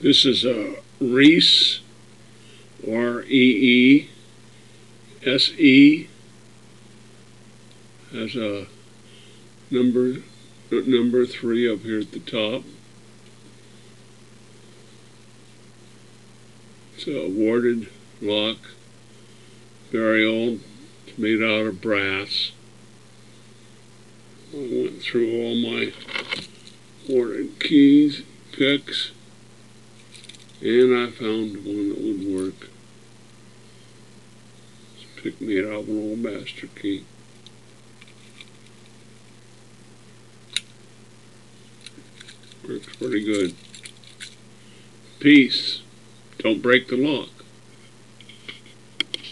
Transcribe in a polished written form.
This is a Reese, R-E-E-S-E. Has a number 3 up here at the top. It's a warded lock, very old. It's made out of brass. I went through all my warded keys, picks, and I found one that would work. This pick made out of an old master key. Works pretty good. Peace. Don't break the lock.